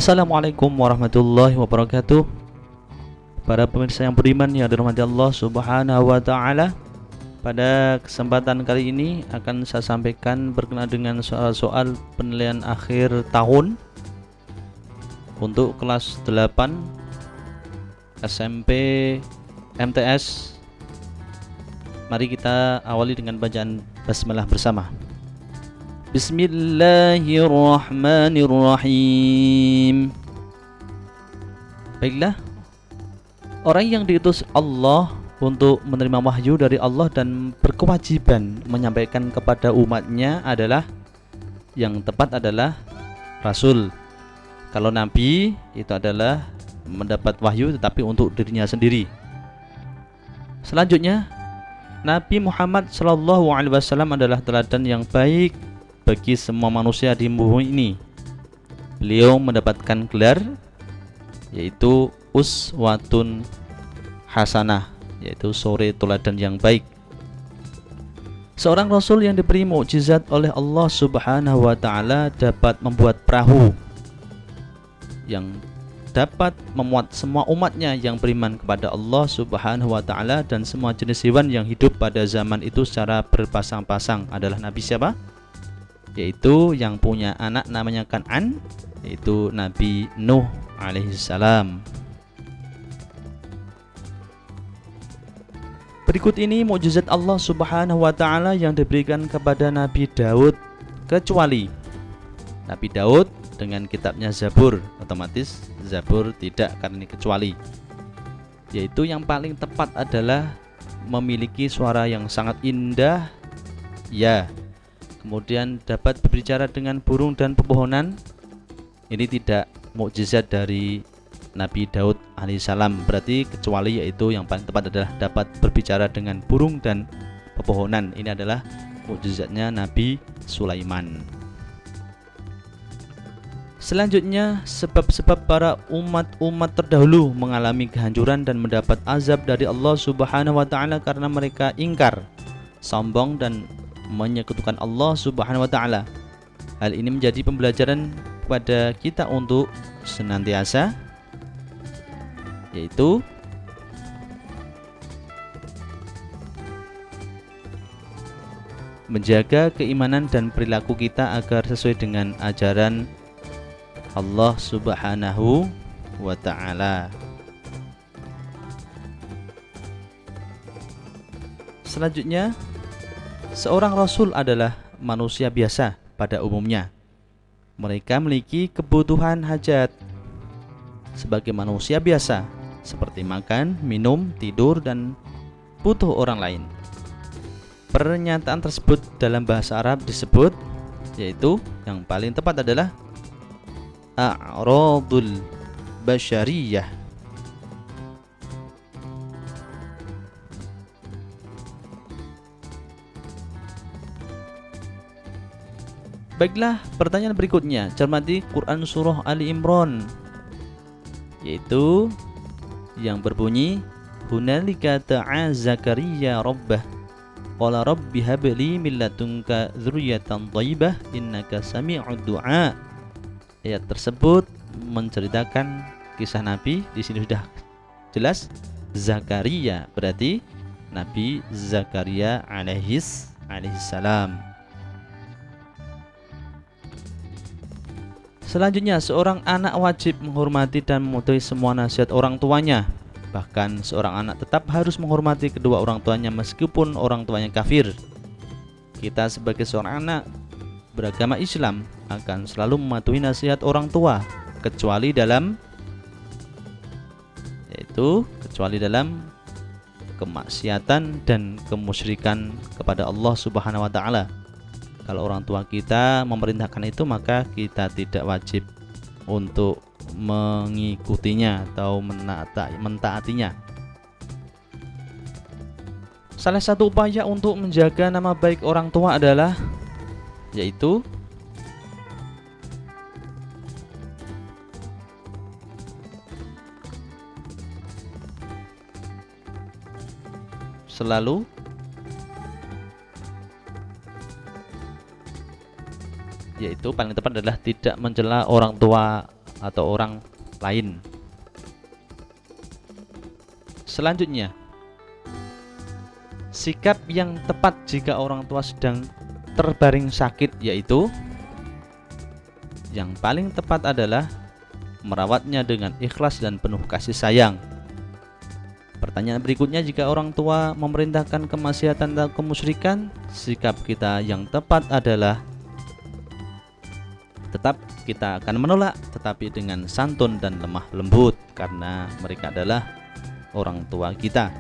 Assalamualaikum warahmatullahi wabarakatuh. Para pemirsa yang beriman yang dirahmati Allah Subhanahu wa taala, pada kesempatan kali ini akan saya sampaikan berkenaan dengan soal-soal penilaian akhir tahun untuk kelas 8 SMP MTS. Mari kita awali dengan bacaan basmalah bersama. Bismillahirrahmanirrahim. Baiklah, orang yang diutus Allah untuk menerima wahyu dari Allah dan berkewajiban menyampaikan kepada umatnya adalah, yang tepat adalah Rasul. Kalau Nabi itu adalah mendapat wahyu tetapi untuk dirinya sendiri. Selanjutnya, Nabi Muhammad SAW adalah teladan yang baik bagi semua manusia di bumi ini. Beliau mendapatkan gelar yaitu uswatun hasanah, yaitu suri teladan yang baik. Seorang rasul yang diberi mukjizat oleh Allah Subhanahu wa taala dapat membuat perahu yang dapat memuat semua umatnya yang beriman kepada Allah Subhanahu wa taala, dan semua jenis hewan yang hidup pada zaman itu secara berpasang-pasang. Adalah Nabi siapa? Yaitu yang punya anak namanya Kan'an, yaitu Nabi Nuh alaihissalam. Berikut ini mukjizat Allah Subhanahu wa taala yang diberikan kepada Nabi Daud, kecuali Nabi Daud dengan kitabnya Zabur. Otomatis Zabur tidak, karena ini kecuali. Yaitu yang paling tepat adalah memiliki suara yang sangat indah, ya. Kemudian dapat berbicara dengan burung dan pepohonan. Ini tidak mukjizat dari Nabi Daud alaihissalam, berarti kecuali, yaitu yang paling tepat adalah dapat berbicara dengan burung dan pepohonan. Ini adalah mukjizatnya Nabi Sulaiman. Selanjutnya, sebab-sebab para umat-umat terdahulu mengalami kehancuran dan mendapat azab dari Allah Subhanahu wa taala karena mereka ingkar, sombong dan menyekutukan Allah Subhanahu wa taala. Hal ini menjadi pembelajaran kepada kita untuk senantiasa, yaitu menjaga keimanan dan perilaku kita agar sesuai dengan ajaran Allah Subhanahu wa taala. Selanjutnya, seorang rasul adalah manusia biasa pada umumnya. Mereka memiliki kebutuhan hajat sebagai manusia biasa, seperti makan, minum, tidur, dan butuh orang lain. Pernyataan tersebut dalam bahasa Arab disebut, yaitu yang paling tepat adalah a'radul basyariyah. Baiklah, pertanyaan berikutnya, cermati Quran Surah Ali Imran, yaitu yang berbunyi, hunalika da'a Zakaria rabbah qala rabbi habli min ladunka dzurriyyatan thayyibah innaka sami'ud du'a. Ayat tersebut menceritakan kisah Nabi. Di sini sudah jelas Zakaria, berarti Nabi Zakaria alaihissalam. Selanjutnya, seorang anak wajib menghormati dan mematuhi semua nasihat orang tuanya. Bahkan seorang anak tetap harus menghormati kedua orang tuanya meskipun orang tuanya kafir. Kita sebagai seorang anak beragama Islam akan selalu mematuhi nasihat orang tua, kecuali dalam kemaksiatan dan kemusyrikan kepada Allah Subhanahu wa taala. Kalau orang tua kita memerintahkan itu, maka kita tidak wajib untuk mengikutinya atau mentaatinya. Salah satu upaya untuk menjaga nama baik orang tua adalah, yaitu selalu yaitu paling tepat adalah tidak mencela orang tua atau orang lain. Selanjutnya, sikap yang tepat jika orang tua sedang terbaring sakit, yaitu yang paling tepat adalah merawatnya dengan ikhlas dan penuh kasih sayang. Pertanyaan berikutnya, jika orang tua memerintahkan kemaksiatan atau kemusyrikan, sikap kita yang tepat adalah tetap kita akan menolak, tetapi dengan santun dan lemah lembut, karena mereka adalah orang tua kita.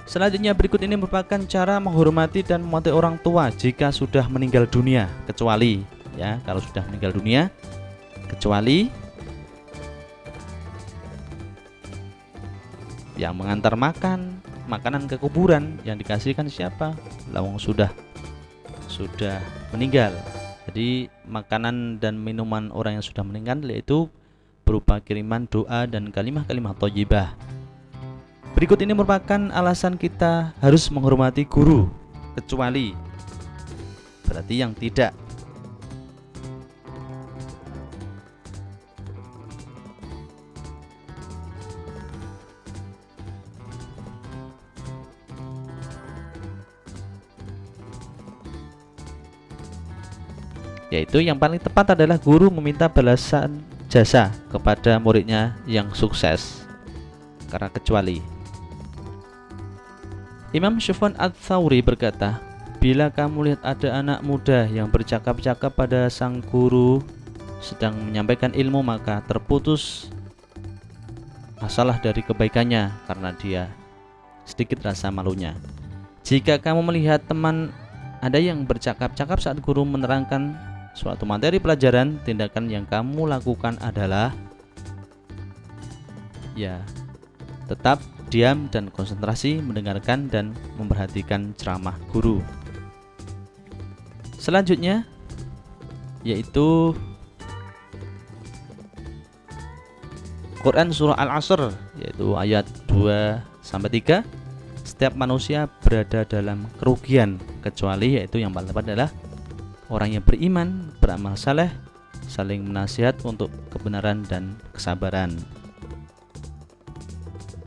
Selanjutnya, berikut ini merupakan cara menghormati dan mematuhi orang tua jika sudah meninggal dunia, kecuali ya, kalau sudah meninggal dunia, kecuali yang mengantar makanan ke kuburan yang dikasihkan siapa? Lawang sudah meninggal. Jadi makanan dan minuman orang yang sudah meninggal yaitu berupa kiriman doa dan kalimah-kalimah thayyibah. Berikut ini merupakan alasan kita harus menghormati guru, kecuali berarti yang tidak. Yaitu yang paling tepat adalah guru meminta balasan jasa kepada muridnya yang sukses, karena kecuali. Imam Sufyan Ats-Tsauri berkata, bila kamu lihat ada anak muda yang bercakap-cakap pada sang guru sedang menyampaikan ilmu, maka terputus masalah dari kebaikannya karena dia sedikit rasa malunya. Jika kamu melihat teman ada yang bercakap-cakap saat guru menerangkan suatu materi pelajaran, tindakan yang kamu lakukan adalah ya tetap diam dan konsentrasi mendengarkan dan memperhatikan ceramah guru. Selanjutnya yaitu Quran surah Al-Asr, yaitu ayat 2-3. Setiap manusia berada dalam kerugian, kecuali yaitu yang paling tepat adalah orang yang beriman, beramal saleh, saling menasihat untuk kebenaran dan kesabaran.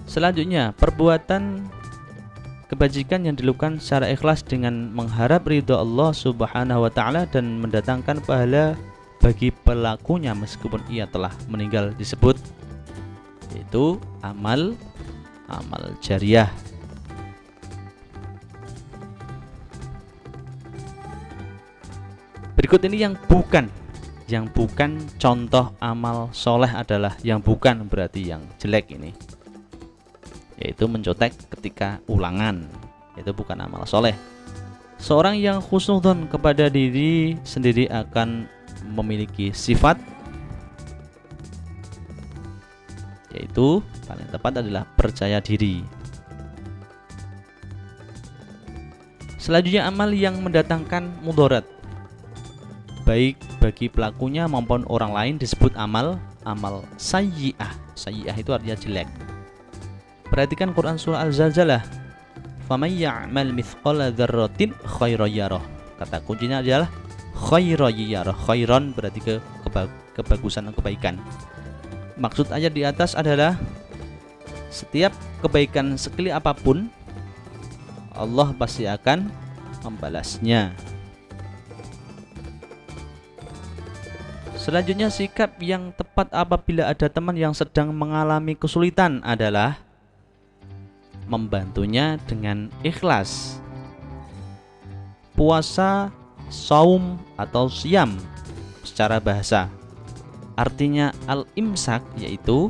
Selanjutnya, perbuatan kebajikan yang dilakukan secara ikhlas dengan mengharap ridha Allah Subhanahu wa taala dan mendatangkan pahala bagi pelakunya meskipun ia telah meninggal disebut yaitu amal jariah. Berikut ini yang bukan contoh amal soleh adalah yang bukan berarti yang jelek ini, yaitu mencontek ketika ulangan, itu bukan amal soleh. Seorang yang husnudzon kepada diri sendiri akan memiliki sifat, yaitu paling tepat adalah percaya diri. Selanjutnya, amal yang mendatangkan mudarat baik bagi pelakunya maupun orang lain disebut amal sayyi'ah. Sayyi'ah itu artinya jelek. Perhatikan Quran surah Al-Zalzalah, faman ya'mal mithqala dzarratin khairan yarah. Kata kuncinya adalah khairan yarah. Khairan berarti kebagusan dan kebaikan. Maksud ayat di atas adalah setiap kebaikan sekecil apapun Allah pasti akan membalasnya. Selanjutnya, sikap yang tepat apabila ada teman yang sedang mengalami kesulitan adalah membantunya dengan ikhlas. Puasa, saum atau siam secara bahasa artinya al-imsak, yaitu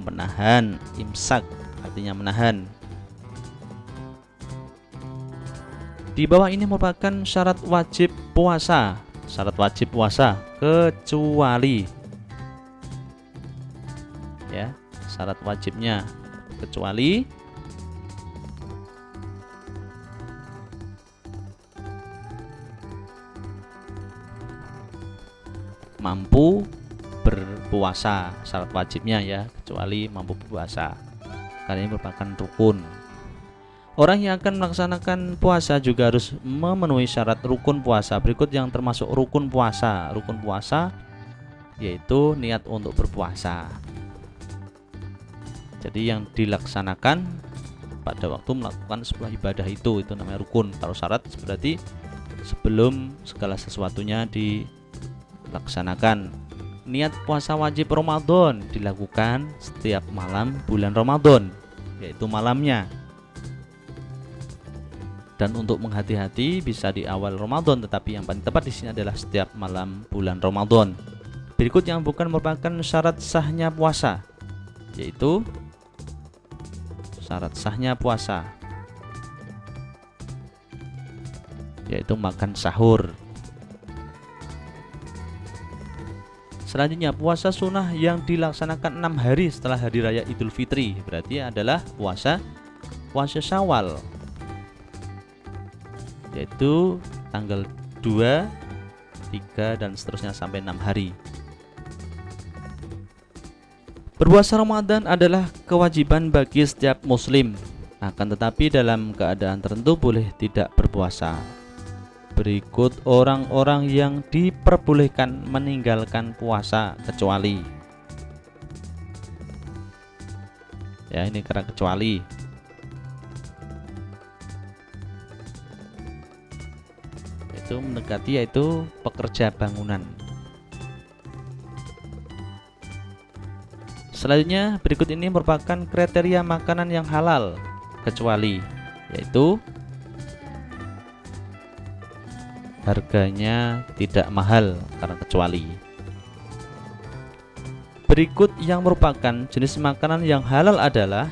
menahan. Imsak artinya menahan. Di bawah ini merupakan syarat wajib puasa. Syarat wajib puasa kecuali ya, syarat wajibnya kecuali mampu berpuasa. Syarat wajibnya ya, kecuali mampu berpuasa, karena ini merupakan rukun. Orang yang akan melaksanakan puasa juga harus memenuhi syarat rukun puasa. Berikut yang termasuk rukun puasa. Rukun puasa yaitu niat untuk berpuasa. Jadi yang dilaksanakan pada waktu melakukan sebuah ibadah itu namanya rukun. Kalau syarat berarti sebelum segala sesuatunya dilaksanakan. Niat puasa wajib Ramadan dilakukan setiap malam bulan Ramadan, yaitu malamnya. Dan untuk menghati-hati bisa di awal Ramadan, tetapi yang paling tepat di sini adalah setiap malam bulan Ramadan. Berikut yang bukan merupakan syarat sahnya puasa, yaitu syarat sahnya puasa, yaitu makan sahur. Selanjutnya puasa sunnah yang dilaksanakan 6 hari setelah hari raya Idul Fitri, berarti adalah puasa Syawal, yaitu tanggal 2, 3 dan seterusnya sampai 6 hari. Berpuasa Ramadan adalah kewajiban bagi setiap muslim, akan tetapi dalam keadaan tertentu boleh tidak berpuasa. Berikut orang-orang yang diperbolehkan meninggalkan puasa kecuali. Ya, ini karena kecuali. Itu mendekati, yaitu pekerja bangunan. Selanjutnya berikut ini merupakan kriteria makanan yang halal kecuali, yaitu harganya tidak mahal karena kecuali. Berikut yang merupakan jenis makanan yang halal adalah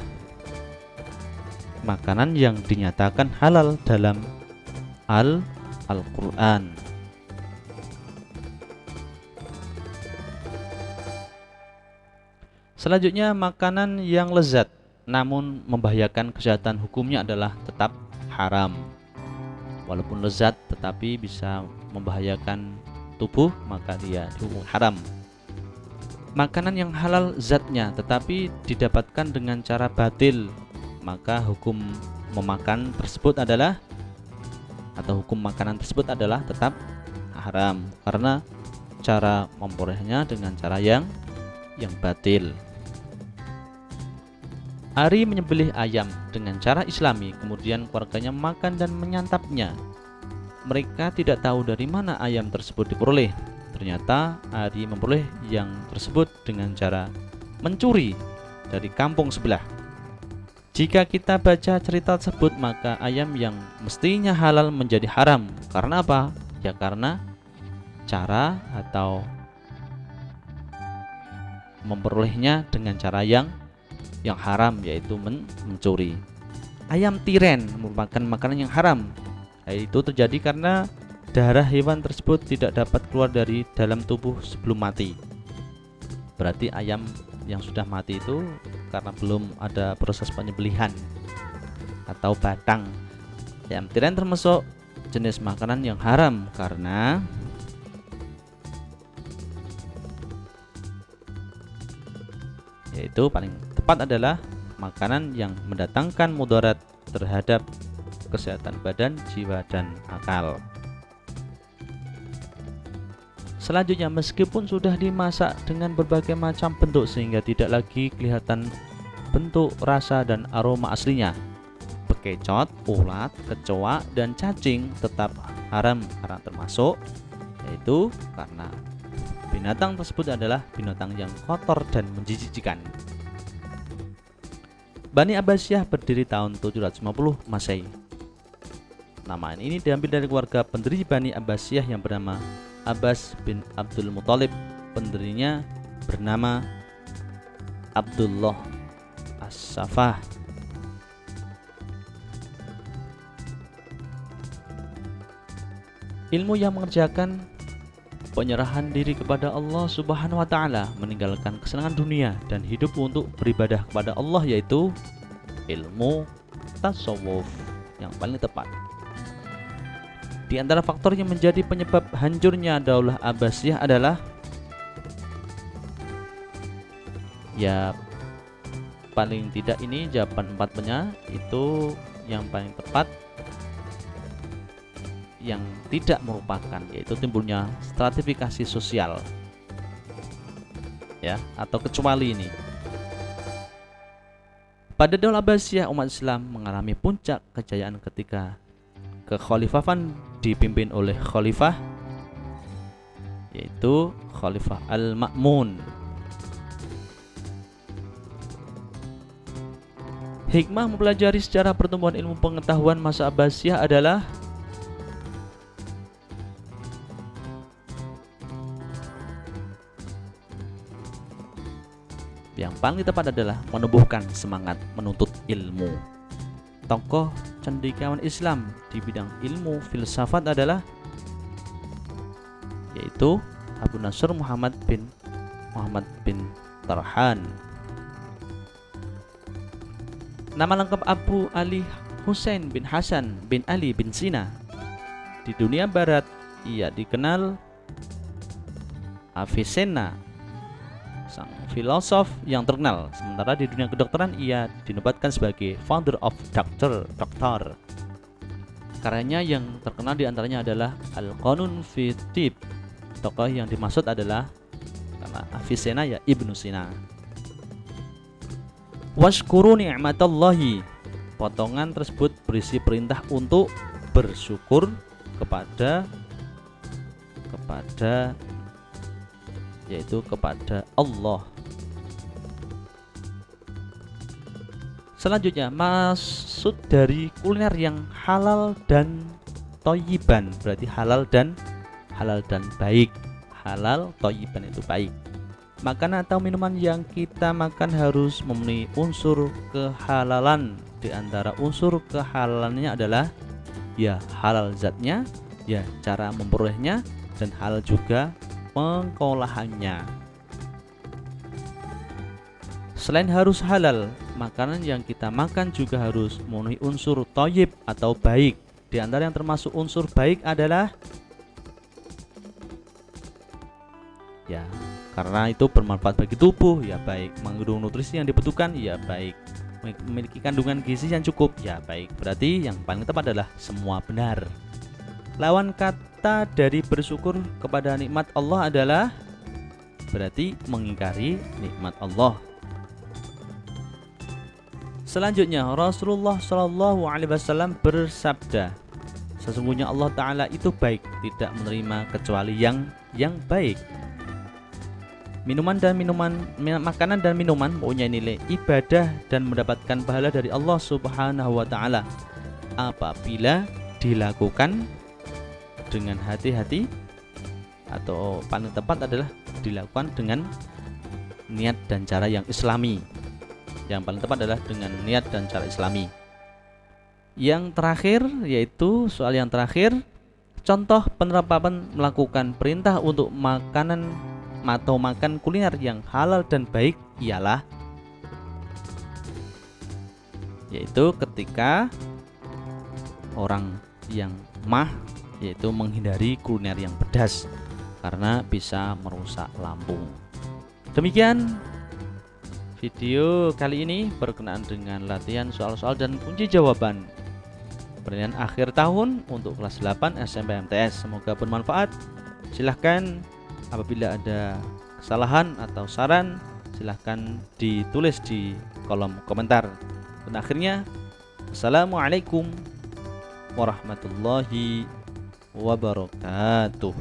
makanan yang dinyatakan halal dalam Al-Quran. Selanjutnya makanan yang lezat namun membahayakan kesehatan, hukumnya adalah tetap haram. Walaupun lezat tetapi bisa membahayakan tubuh, maka dia hukum haram. Makanan yang halal zatnya tetapi didapatkan dengan cara batil, maka hukum memakan tersebut adalah, atau hukum makanan tersebut adalah tetap haram karena cara memperolehnya dengan cara yang batil. Ari menyembelih ayam dengan cara Islami, kemudian keluarganya makan dan menyantapnya. Mereka tidak tahu dari mana ayam tersebut diperoleh. Ternyata Ari memperoleh yang tersebut dengan cara mencuri dari kampung sebelah. Jika kita baca cerita tersebut, maka ayam yang mestinya halal menjadi haram. Karena apa? Ya karena cara atau memperolehnya dengan cara yang haram, yaitu mencuri. Ayam tiren merupakan makanan yang haram. Itu terjadi karena darah hewan tersebut tidak dapat keluar dari dalam tubuh sebelum mati. Berarti ayam yang sudah mati itu karena belum ada proses penyembelihan atau batang. Ayam tiren termasuk jenis makanan yang haram karena yaitu paling tepat adalah makanan yang mendatangkan mudarat terhadap kesehatan badan, jiwa, dan akal. Selanjutnya, meskipun sudah dimasak dengan berbagai macam bentuk sehingga tidak lagi kelihatan bentuk, rasa, dan aroma aslinya, bekecot, ulat, kecoa, dan cacing tetap haram karena termasuk, yaitu karena binatang tersebut adalah binatang yang kotor dan menjijikkan. Bani Abbasiyah berdiri tahun 750 Masehi. Nama ini diambil dari keluarga pendiri Bani Abbasiyah yang bernama Abbas bin Abdul Muthalib. Pendirinya bernama Abdullah As-Safah. Ilmu yang mengerjakan penyerahan diri kepada Allah Subhanahu wa Ta'ala, meninggalkan kesenangan dunia dan hidup untuk beribadah kepada Allah, yaitu ilmu tasawuf yang paling tepat. Di antara faktor yang menjadi penyebab hancurnya Daulah Abbasiyah adalah, ya paling tidak ini jawaban 4-nya itu yang paling tepat yang tidak merupakan, yaitu timbulnya stratifikasi sosial ya, atau kecuali ini. Pada Daulah Abbasiyah, umat Islam mengalami puncak kejayaan ketika kekhalifahan dipimpin oleh khalifah, yaitu Khalifah Al-Ma'mun. Hikmah mempelajari sejarah pertumbuhan ilmu pengetahuan masa Abbasiyah adalah yang paling tepat adalah menumbuhkan semangat menuntut ilmu. Tokoh cendekiawan Islam di bidang ilmu filsafat adalah yaitu Abu Nasr Muhammad bin Tarhan. Nama lengkap Abu Ali Husain bin Hasan bin Ali bin Sina. Di dunia barat ia dikenal Avicenna, sang filosof yang terkenal. Sementara di dunia kedokteran ia dinobatkan sebagai founder of doctor. Karyanya yang terkenal diantaranya adalah Al-Qanun fi Tib. Tokoh yang dimaksud adalah karena Avicenna ya Ibnu Sina. Washkuru ni'matallahi. Potongan tersebut berisi perintah untuk bersyukur kepada yaitu kepada Allah. Selanjutnya, maksud dari kuliner yang halal dan thayyiban, berarti halal dan baik. Halal, thayyiban itu baik. Makanan atau minuman yang kita makan harus memenuhi unsur kehalalan. Di antara unsur kehalalannya adalah ya halal zatnya, ya cara memperolehnya, dan halal juga pengolahannya. Selain harus halal, makanan yang kita makan juga harus memenuhi unsur thayyib atau baik. Di antara yang termasuk unsur baik adalah ya karena itu bermanfaat bagi tubuh, ya baik. Mengandung nutrisi yang dibutuhkan, ya baik. Memiliki kandungan gizi yang cukup, ya baik. Berarti yang paling tepat adalah semua benar. Lawan kata dari bersyukur kepada nikmat Allah adalah berarti mengingkari nikmat Allah. Selanjutnya, Rasulullah SAW bersabda, sesungguhnya Allah Ta'ala itu baik, tidak menerima kecuali yang baik. Makanan dan minuman mempunyai nilai ibadah dan mendapatkan pahala dari Allah Subhanahu wa Ta'ala apabila dilakukan dengan hati-hati, atau paling tepat adalah dilakukan dengan niat dan cara yang islami. Yang paling tepat adalah dengan niat dan cara islami. Yang terakhir, yaitu soal yang terakhir, contoh penerapan melakukan perintah untuk makanan atau makan kuliner yang halal dan baik ialah yaitu ketika orang yang yaitu menghindari kuliner yang pedas karena bisa merusak lambung. Demikian video kali ini berkenaan dengan latihan soal-soal dan kunci jawaban penilaian akhir tahun untuk kelas 8 SMP MTS. Semoga bermanfaat. Silahkan apabila ada kesalahan atau saran, silahkan ditulis di kolom komentar. Dan akhirnya, Assalamualaikum warahmatullahi wabarakatuh.